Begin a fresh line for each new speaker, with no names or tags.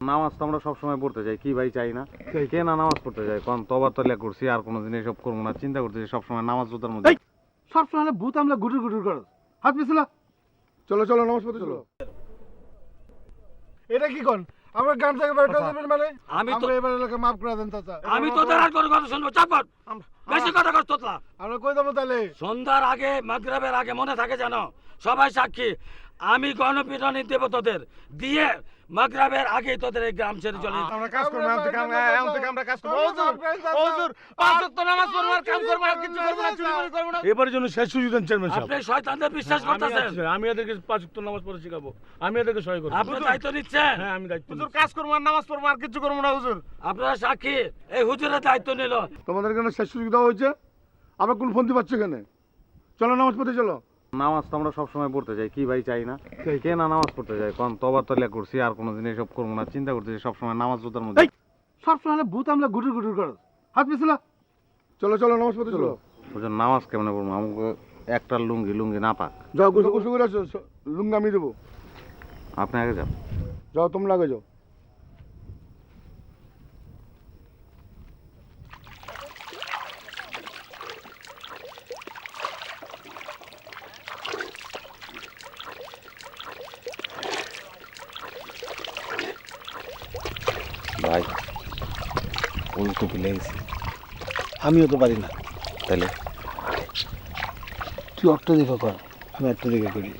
নামাজ তো আমরা সবসময় পড়তে যাই, কি ভাই চাই না? কে না নামাজ পড়তে যায়? কোন তবা তলিয়া করছি আর কোনো দিন এসব করবো না, চিন্তা করতেছি সবসময় নামাজ জোতার মধ্যে।
সবসময় ভূত আমলা গুটুর গুটুর করো, হাত পিছলা। চলো চলো নামাজ পড়তে চলো। এটা কি কোন আমার গান থেকে বের করে দেবেন মানে?
আমি তো
এবার এলাকা মাফ করে দেন চাচা।
আমি তোদের আর কোনো কথা শুনবো, চাপট বেশি কথা কর তোতলা।
আমরা কই দেবো তাহলে?
সন্ধ্যার আগে মাগরিবের আগে মনে থাকে জানো, সবাই সাক্ষী, আমি গণপিটনি দেব তোদের, দিয়ে মাগরিবের আগে তোদের এই গ্রাম ছেড়ে চলে যেতে।
আমরা কাজ করব, এখন থেকে আমরা কাজ করব। হুজুর হুজুর পাঁচ ওয়াক্ত নামাজ পড়ব আর কাম করব, আর কিছু করব না, চুরি করব না।
এবারের জন্য শেষ সুযোগ দেন চেয়ারম্যান সাহেব।
আপনি শয়তানদের বিশ্বাস করতেছেন।
আমি এদেরকে 5 ওয়াক্ত নামাজ পড়ে শিখাবো, আমি এদেরকে সহায় করব।
আপনি দায়িত্ব নিচ্ছেন?
হ্যাঁ আমি দায়িত্ব
হুজুর কাজ করব আর নামাজ পড়ব আর কিছু করব না হুজুর।
আপনারা সাক্ষী, এই হুজুরের দায়িত্ব নিল।
তোমাদের এখানে শেষ সুযোগ দেওয়া হয়েছে, আবার কোন ফোন দিবাচ্ছ এখানে? চলো নামাজ পড়তে চলো।
নামাজ তো আমরা সবসময় পড়তে যাই, কি ভাই চাই না? কে না নামাজ পড়তে যায়? কোন তবা তলিয়া করছি আর কোনো দিন এসব করবো না, চিন্তা করতেছি সবসময় নামাজ জোতার মধ্যে।
সবসময় ভূত আমলা গুটুর গুটুর করো, হাত পিছলা। চলো চলো নামাজ পড়তে চলো।
বুঝলেন, নামাজ কেমনে পড়বো? আমাকে একটা লুঙ্গি না পাক।
যাও গোসল গোসল করে আসো, লুঙ্গি আমি দেবো।
আপনি আগে যান।
যাও তোমরা আগে যাও।
ভাই ওই তো ভুলে গেছি।
আমিও তো পারি না।
তাহলে
তুই একটা দিকে কর, আমি একটা দিকে করি।